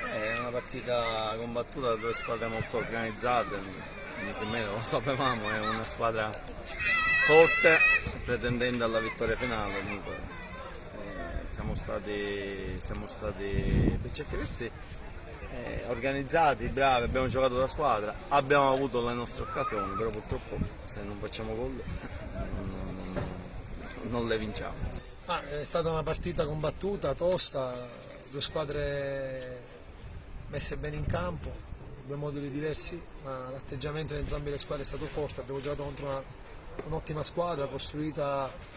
È una partita combattuta da due squadre molto organizzate, Misilmeri lo sapevamo, è una squadra forte pretendente alla vittoria finale. Comunque siamo stati per certi versi organizzati, bravi, abbiamo giocato da squadra, abbiamo avuto le nostre occasioni, però purtroppo se non facciamo gol non le vinciamo. È stata una partita combattuta, tosta, due squadre messe bene in campo, due moduli diversi, ma l'atteggiamento di entrambe le squadre è stato forte. Abbiamo giocato contro un'ottima squadra costruita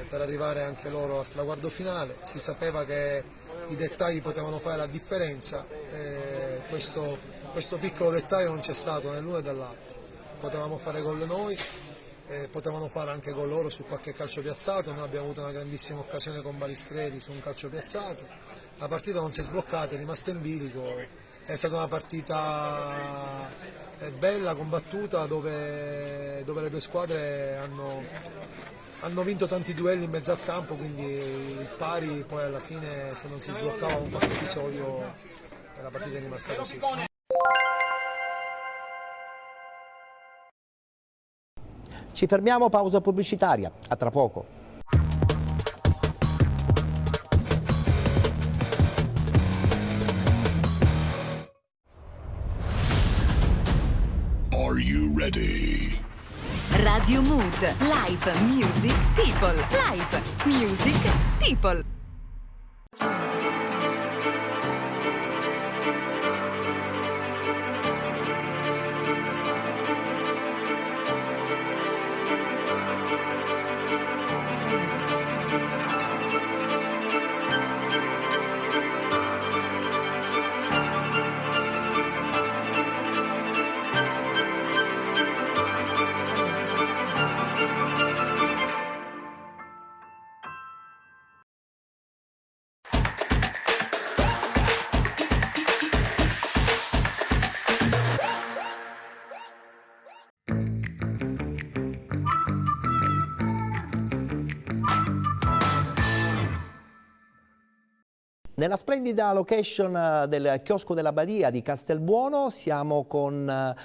per arrivare anche loro al traguardo finale. Si sapeva che i dettagli potevano fare la differenza, questo piccolo dettaglio non c'è stato né l'uno né dall'altro. Potevamo fare gol noi, potevano fare anche gol loro su qualche calcio piazzato. Noi abbiamo avuto una grandissima occasione con Balistreri su un calcio piazzato. La partita non si è sbloccata, è rimasta in bilico. È stata una partita bella, combattuta, dove le due squadre hanno vinto tanti duelli in mezzo al campo, quindi il pari poi alla fine, se non si sbloccava un qualche episodio, la partita è rimasta così. Ci fermiamo, pausa pubblicitaria, a tra poco. Are you ready? Radio Mood, live music people, live music people. Nella splendida location del chiosco della Badia di Castelbuono siamo con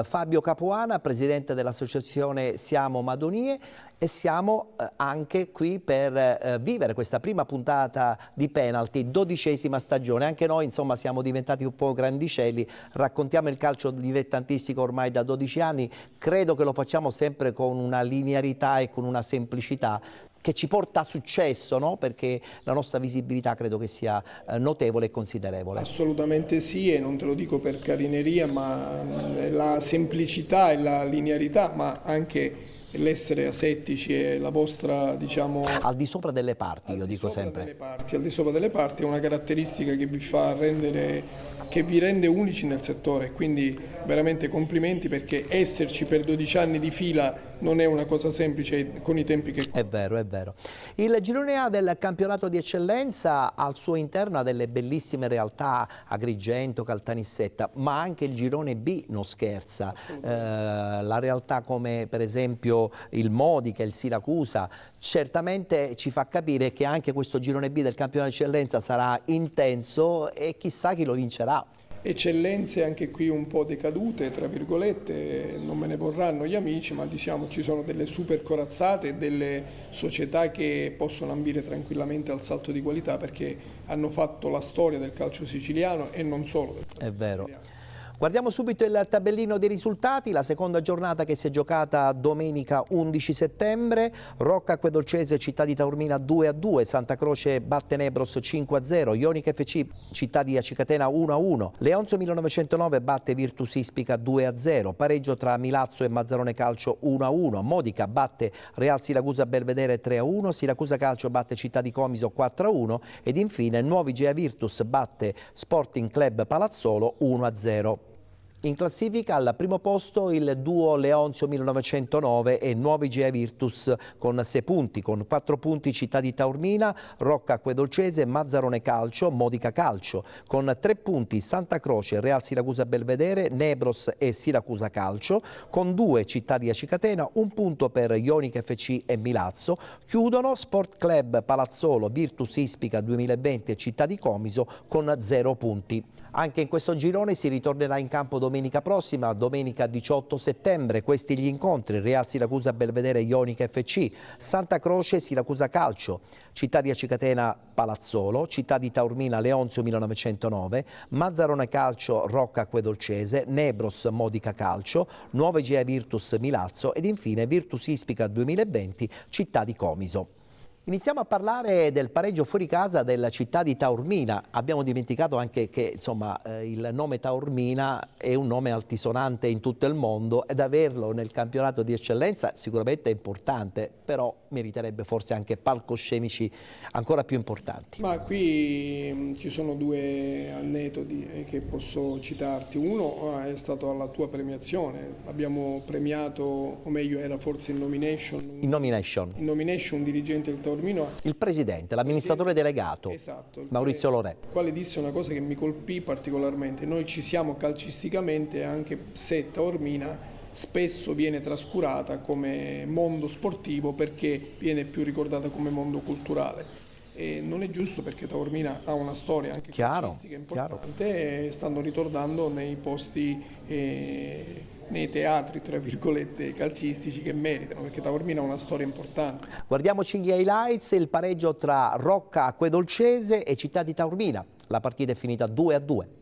Fabio Capuana, presidente dell'associazione Siamo Madonie, e siamo anche qui per vivere questa prima puntata di Penalty, 12ª stagione. Anche noi insomma siamo diventati un po' grandicelli, raccontiamo il calcio dilettantistico ormai da 12 anni, credo che lo facciamo sempre con una linearità e con una semplicità che ci porta a successo, no? Perché la nostra visibilità credo che sia notevole e considerevole. Assolutamente sì, e non te lo dico per carineria, ma la semplicità e la linearità, ma anche l'essere asettici e la vostra, diciamo... Al di sopra delle parti, io dico sempre. Al di sopra delle parti è una caratteristica che vi fa che vi rende unici nel settore, quindi veramente complimenti, perché esserci per 12 anni di fila non è una cosa semplice con i tempi che... È vero, è vero. Il girone A del campionato di eccellenza al suo interno ha delle bellissime realtà, Agrigento, Caltanissetta, ma anche il girone B non scherza. La realtà come per esempio il Modica, il Siracusa, certamente ci fa capire che anche questo girone B del campionato di eccellenza sarà intenso e chissà chi lo vincerà. Eccellenze anche qui un po' decadute, tra virgolette, non me ne vorranno gli amici, ma diciamo ci sono delle super corazzate, delle società che possono ambire tranquillamente al salto di qualità, perché hanno fatto la storia del calcio siciliano e non solo del calcio siciliano. Guardiamo subito il tabellino dei risultati, la seconda giornata che si è giocata domenica 11 settembre, Rocca Acquedolcese Città di Taormina 2-2, Santa Croce batte Nebros 5-0, Ionica FC Città di Acicatena 1-1, Leonzo 1909 batte Virtus Ispica 2-0, pareggio tra Milazzo e Mazzarone Calcio 1-1, Modica batte Real Siracusa Belvedere 3-1, Siracusa Calcio batte Città di Comiso 4-1 ed infine Nuovi Gea Virtus batte Sporting Club Palazzolo 1-0. In classifica al primo posto il duo Leonzio 1909 e Nuovi Gea Virtus con 6 punti, con 4 punti Città di Taormina, Rocca Acquedolcese, Mazzarone Calcio, Modica Calcio, con 3 punti Santa Croce, Real Siracusa Belvedere, Nebros e Siracusa Calcio, con 2 Città di Acicatena, 1 punto per Ionica FC e Milazzo, chiudono Sport Club Palazzolo, Virtus Ispica 2020 e Città di Comiso con 0 punti. Anche in questo girone si ritornerà in campo domenica prossima, domenica 18 settembre. Questi gli incontri: Real Siracusa Belvedere Ionica FC, Santa Croce Siracusa Calcio, Città di Acicatena Palazzolo, Città di Taormina Leonzio 1909, Mazzarone Calcio Rocca Acquedolcese, Nebros Modica Calcio, Nuove Gea Virtus Milazzo ed infine Virtus Ispica 2020 Città di Comiso. Iniziamo a parlare del pareggio fuori casa della Città di Taormina. Abbiamo dimenticato anche che il nome Taormina è un nome altisonante in tutto il mondo ed averlo nel campionato di eccellenza sicuramente è importante, però meriterebbe forse anche palcoscenici ancora più importanti. Ma qui ci sono 2 aneddoti che posso citarti. Uno è stato alla tua premiazione. Abbiamo premiato, o meglio era forse in nomination un dirigente del Taormina. Il presidente, l'amministratore delegato, esatto, Maurizio Lorè. Il quale disse una cosa che mi colpì particolarmente: noi ci siamo calcisticamente, anche se Taormina spesso viene trascurata come mondo sportivo perché viene più ricordata come mondo culturale. E non è giusto, perché Taormina ha una storia anche calcistica importante e stanno ritornando nei posti nei teatri, tra virgolette, calcistici che meritano, perché Taormina ha una storia importante. Guardiamoci gli highlights: il pareggio tra Rocca Acquedolcese e Città di Taormina. La partita è finita 2-2.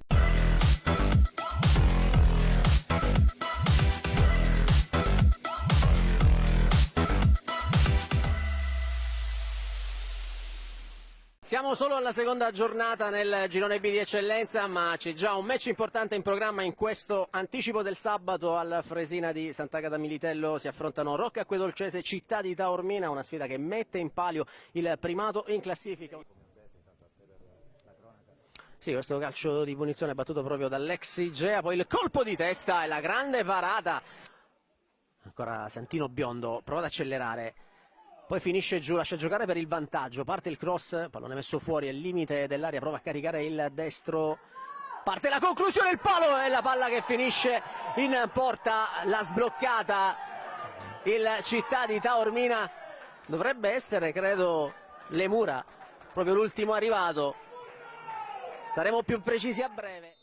Siamo solo alla seconda giornata nel girone B di eccellenza, ma c'è già un match importante in programma in questo anticipo del sabato. Al Fresina di Sant'Agata Militello si affrontano Rocca Acquedolcese e Città di Taormina, una sfida che mette in palio il primato in classifica. Sì, questo calcio di punizione battuto proprio dall'ex Igea, poi il colpo di testa e la grande parata. Ancora Santino Biondo, prova ad accelerare. Poi finisce giù, lascia giocare per il vantaggio, parte il cross, pallone messo fuori al limite dell'area, prova a caricare il destro, parte la conclusione, il palo e la palla che finisce in porta, l'ha sbloccata il Città di Taormina, dovrebbe essere credo Lemura, proprio l'ultimo arrivato, saremo più precisi a breve.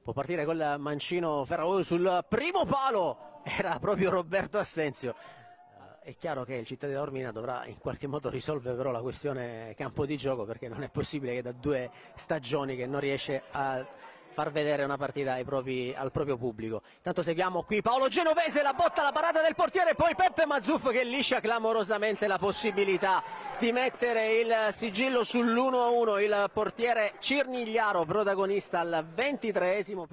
Può partire col mancino Ferragosto sul primo palo, era proprio Roberto Assenzio. È chiaro che il Città di Taormina dovrà in qualche modo risolvere però la questione campo di gioco, perché non è possibile che da 2 stagioni che non riesce a far vedere una partita al proprio pubblico. Intanto seguiamo qui Paolo Genovese, la botta, la parata del portiere, poi Peppe Mazzuff che liscia clamorosamente la possibilità di mettere il sigillo sull'1-1, il portiere Cirnigliaro protagonista al 23esimo.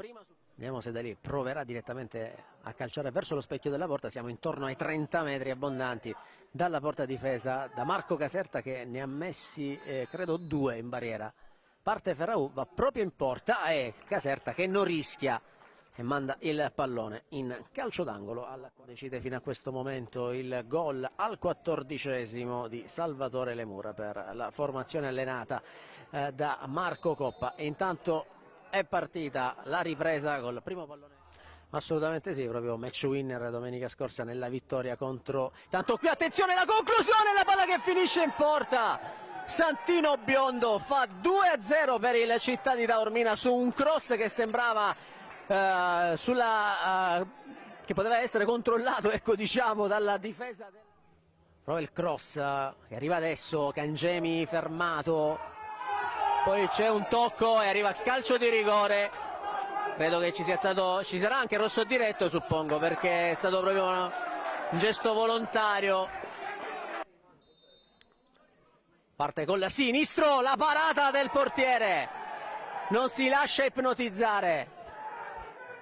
Vediamo se da lì proverà direttamente a calciare verso lo specchio della porta. Siamo intorno ai 30 metri abbondanti dalla porta difesa da Marco Caserta, che ne ha messi credo 2 in barriera. Parte Ferraù, va proprio in porta e Caserta che non rischia e manda il pallone in calcio d'angolo. Decide fino a questo momento il gol al 14esimo di Salvatore Lemura per la formazione allenata da Marco Coppa. E intanto è partita la ripresa col primo pallone. Assolutamente sì, proprio match winner domenica scorsa nella vittoria contro. Tanto qui attenzione, la conclusione, la palla che finisce in porta. Santino Biondo fa 2-0 per il Città di Taormina su un cross che sembrava che poteva essere controllato, ecco, diciamo, dalla difesa. Prova il cross che arriva adesso, Cangemi fermato. Poi c'è un tocco e arriva il calcio di rigore. Credo che ci sarà anche rosso diretto, suppongo, perché è stato proprio un gesto volontario. Parte con la sinistro, la parata del portiere. Non si lascia ipnotizzare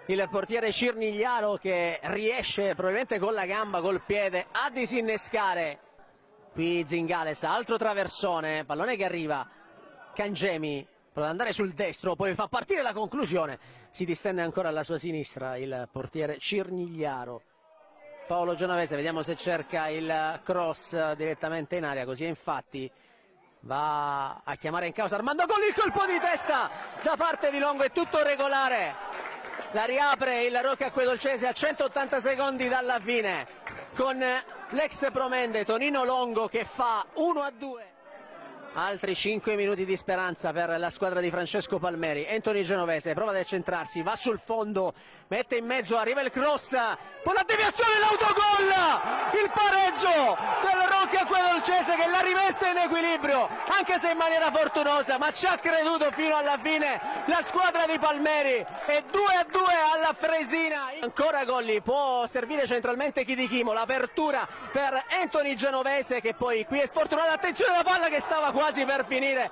il portiere Cirnigliaro, che riesce probabilmente con la gamba, col piede, a disinnescare. Qui Zingales, altro traversone, pallone che arriva. Cangemi prova ad andare sul destro, poi fa partire la conclusione, si distende ancora alla sua sinistra il portiere Cirnigliaro. Paolo Genovese, vediamo se cerca il cross direttamente in aria, così infatti va a chiamare in causa Armando Golli, il colpo di testa da parte di Longo, è tutto regolare, la riapre il Rocca Acquedolcese a 180 secondi dalla fine con l'ex Promende Tonino Longo che fa 1-2. Altri 5 minuti di speranza per la squadra di Francesco Palmeri. Anthony Genovese prova ad accentrarsi, va sul fondo, mette in mezzo, arriva il cross, poi la deviazione, l'autogol, il pareggio del Rocca Acquedolcese che l'ha rimessa in equilibrio, anche se in maniera fortunosa, ma ci ha creduto fino alla fine la squadra di Palmeri. E 2-2 alla Fresina. Ancora Golli, può servire centralmente Chidichimo, l'apertura per Anthony Genovese che poi qui è sfortunato, attenzione alla palla che stava quasi per finire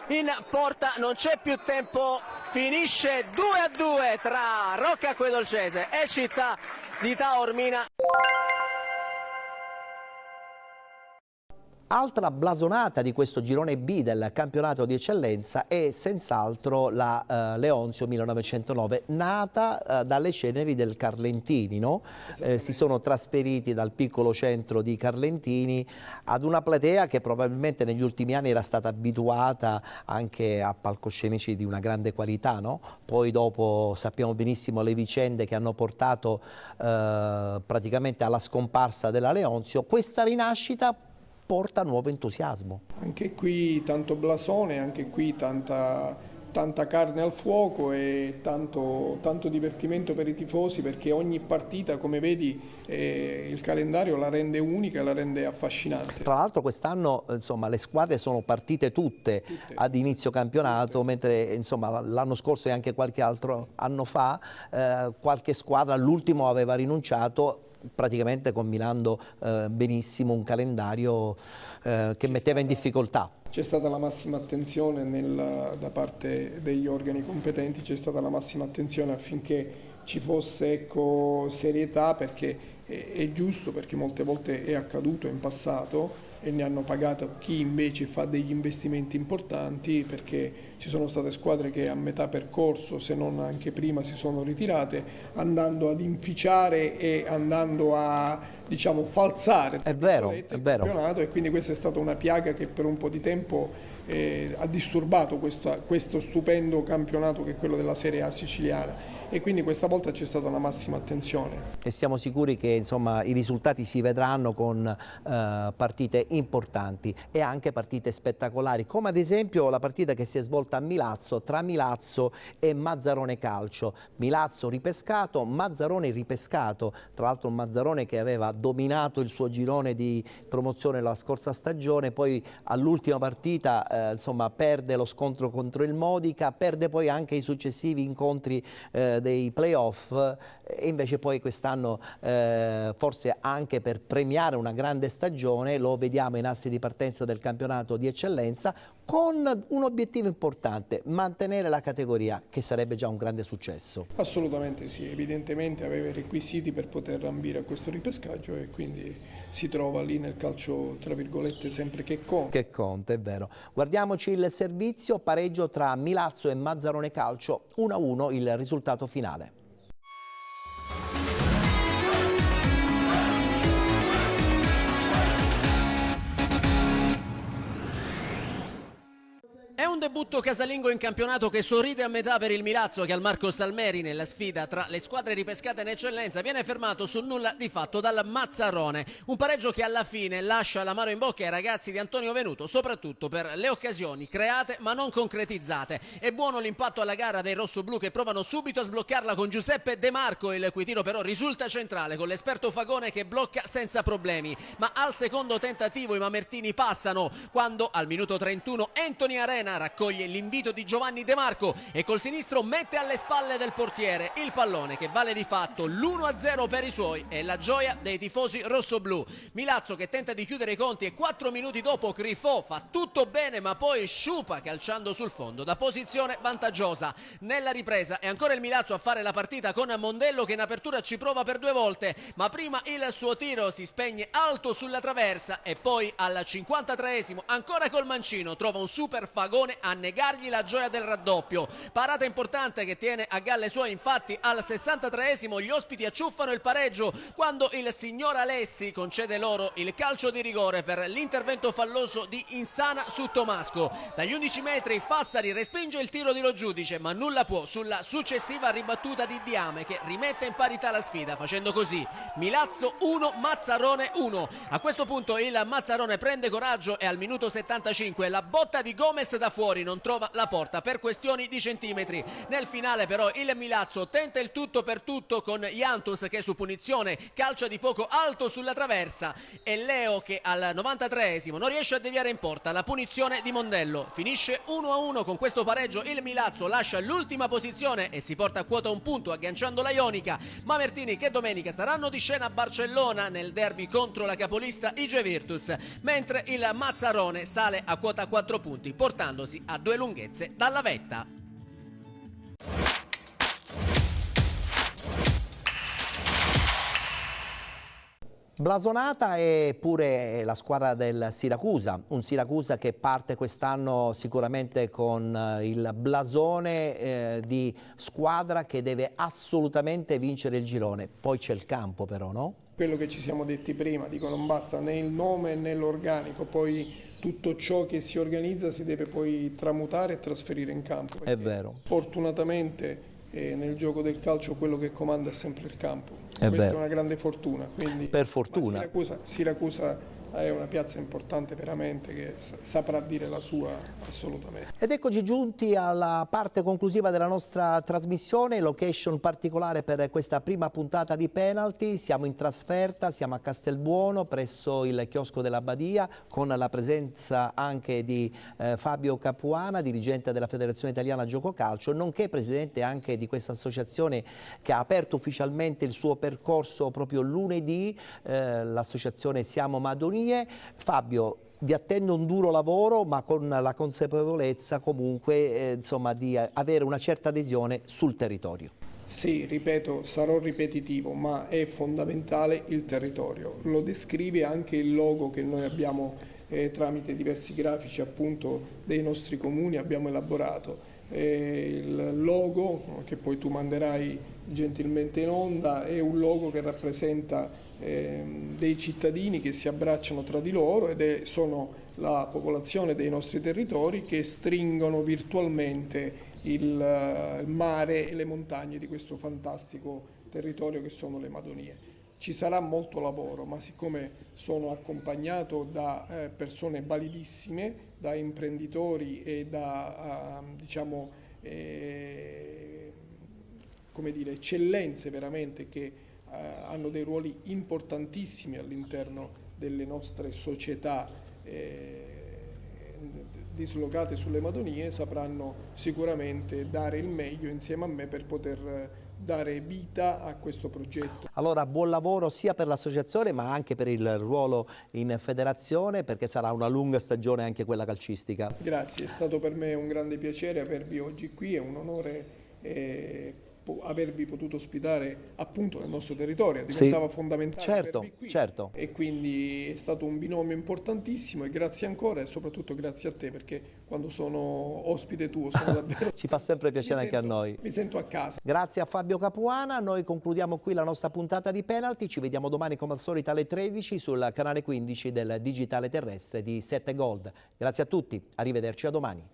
in porta, non c'è più tempo, finisce 2-2 tra Rocca Acquedolcese e Città di Taormina. Altra blasonata di questo girone B del campionato di eccellenza è senz'altro la Leonzio 1909, nata dalle ceneri del Carlentini, no? Si sono trasferiti dal piccolo centro di Carlentini ad una platea che probabilmente negli ultimi anni era stata abituata anche a palcoscenici di una grande qualità, no? Poi dopo sappiamo benissimo le vicende che hanno portato praticamente alla scomparsa della Leonzio. Questa rinascita porta nuovo entusiasmo. Anche qui tanto blasone, anche qui tanta carne al fuoco e tanto divertimento per i tifosi, perché ogni partita, come vedi, il calendario la rende unica e la rende affascinante. Tra l'altro quest'anno le squadre sono partite tutte ad inizio campionato, mentre l'anno scorso e anche qualche altro anno fa qualche squadra all'ultimo aveva rinunciato, praticamente combinando benissimo un calendario che metteva in difficoltà. C'è stata la massima attenzione da parte degli organi competenti, c'è stata la massima attenzione affinché ci fosse serietà, perché è giusto, perché molte volte è accaduto in passato e ne hanno pagato chi invece fa degli investimenti importanti, perché ci sono state squadre che a metà percorso, se non anche prima, si sono ritirate, andando ad inficiare e andando a falsare il campionato, e quindi questa è stata una piaga che per un po' di tempo ha disturbato questo stupendo campionato che è quello della Serie A siciliana, e quindi questa volta c'è stata una massima attenzione. E siamo sicuri che i risultati si vedranno con partite importanti e anche partite spettacolari, come ad esempio la partita che si è svolta a Milazzo tra Milazzo e Mazzarone Calcio. Milazzo ripescato, Mazzarone ripescato, tra l'altro un Mazzarone che aveva dominato il suo girone di promozione la scorsa stagione, poi all'ultima partita perde lo scontro contro il Modica, perde poi anche i successivi incontri dei playoff, e invece poi quest'anno forse anche per premiare una grande stagione lo vediamo ai nastri di partenza del campionato di eccellenza con un obiettivo importante: mantenere la categoria, che sarebbe già un grande successo. Assolutamente sì, evidentemente aveva i requisiti per poter ambire a questo ripescaggio e quindi si trova lì nel calcio, tra virgolette, sempre che conta. Che conta, è vero. Guardiamoci il servizio, pareggio tra Milazzo e Mazzarone Calcio, 1-1 il risultato finale. È un debutto casalingo in campionato che sorride a metà per il Milazzo, che al Marco Salmeri nella sfida tra le squadre ripescate in eccellenza viene fermato sul nulla di fatto dal Mazzarone. Un pareggio che alla fine lascia l'amaro in bocca ai ragazzi di Antonio Venuto, soprattutto per le occasioni create ma non concretizzate. È buono l'impatto alla gara dei rossoblù, che provano subito a sbloccarla con Giuseppe De Marco, il cui tiro però risulta centrale, con l'esperto Fagone che blocca senza problemi. Ma al secondo tentativo i mamertini passano, quando al minuto 31 Anthony Arena raccoglie l'invito di Giovanni De Marco e col sinistro mette alle spalle del portiere il pallone, che vale di fatto l'1-0 per i suoi e la gioia dei tifosi rossoblù. Milazzo che tenta di chiudere i conti e 4 minuti dopo Crifò fa tutto bene, ma poi sciupa calciando sul fondo da posizione vantaggiosa. Nella ripresa è ancora il Milazzo a fare la partita con Mondello, che in apertura ci prova per 2 volte, ma prima il suo tiro si spegne alto sulla traversa e poi al 53esimo ancora col mancino trova un super Fagone Girone a negargli la gioia del raddoppio. Parata importante che tiene a galle sue, infatti al 63esimo gli ospiti acciuffano il pareggio quando il signor Alessi concede loro il calcio di rigore per l'intervento falloso di Insana su Tomasco. Dagli 11 metri Fassari respinge il tiro di Lo Giudice, ma nulla può sulla successiva ribattuta di Diame che rimette in parità la sfida, facendo così Milazzo 1, Mazzarone 1. A questo punto il Mazzarone prende coraggio e al minuto 75 la botta di Gomez da fuori non trova la porta per questioni di centimetri. Nel finale però il Milazzo tenta il tutto per tutto con Jantus che su punizione calcia di poco alto sulla traversa e Leo che al 93esimo non riesce a deviare in porta la punizione di Mondello. Finisce 1-1. Con questo pareggio il Milazzo lascia l'ultima posizione e si porta a quota un punto agganciando la Ionica. Mamertini che domenica saranno di scena a Barcellona nel derby contro la capolista IG Virtus, mentre il Mazzarone sale a quota 4 punti portandosi a 2 lunghezze dalla vetta. Blasonata è pure la squadra del Siracusa, un Siracusa che parte quest'anno sicuramente con il blasone di squadra che deve assolutamente vincere il girone. Poi c'è il campo però, no? Quello che ci siamo detti prima, dico non basta né il nome né l'organico, poi tutto ciò che si organizza si deve poi tramutare e trasferire in campo. È vero. Fortunatamente nel gioco del calcio quello che comanda è sempre il campo. Questa vero. è una grande fortuna. Quindi, per fortuna. Siracusa è una piazza importante veramente che saprà dire la sua assolutamente. Ed eccoci giunti alla parte conclusiva della nostra trasmissione, location particolare per questa prima puntata di Penalty. Siamo in trasferta, siamo a Castelbuono presso il chiosco della Badia con la presenza anche di Fabio Capuana, dirigente della Federazione Italiana Gioco Calcio, nonché presidente anche di questa associazione che ha aperto ufficialmente il suo percorso proprio lunedì, l'associazione Siamo Madonie. Fabio, vi attende un duro lavoro, ma con la consapevolezza comunque insomma, di avere una certa adesione sul territorio. Sì, ripeto, sarò ripetitivo, ma è fondamentale il territorio. Lo descrive anche il logo che noi abbiamo tramite diversi grafici appunto dei nostri comuni abbiamo elaborato. Il logo che poi tu manderai gentilmente in onda è un logo che rappresenta dei cittadini che si abbracciano tra di loro ed sono la popolazione dei nostri territori che stringono virtualmente il mare e le montagne di questo fantastico territorio che sono le Madonie. Ci sarà molto lavoro, ma siccome sono accompagnato da persone validissime, da imprenditori e da come dire, eccellenze veramente che hanno dei ruoli importantissimi all'interno delle nostre società dislocate sulle Madonie, sapranno sicuramente dare il meglio insieme a me per poter dare vita a questo progetto. Allora buon lavoro sia per l'associazione ma anche per il ruolo in federazione, perché sarà una lunga stagione anche quella calcistica. Grazie, è stato per me un grande piacere avervi oggi qui, è un onore avervi potuto ospitare appunto nel nostro territorio, diventava fondamentale avervi qui. Certo. E quindi è stato un binomio importantissimo e grazie ancora e soprattutto grazie a te, perché quando sono ospite tuo sono davvero ci fa sempre piacere anche a noi. Mi sento a casa. Grazie a Fabio Capuana, noi concludiamo qui la nostra puntata di Penalty, ci vediamo domani come al solito alle 13 sul canale 15 del digitale terrestre di 7 Gold. Grazie a tutti, arrivederci, a domani.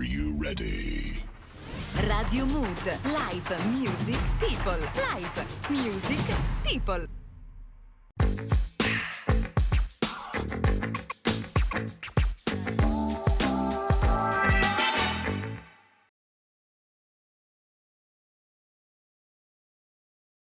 Are you ready? Radio Mood, live, music, people, live, music, people.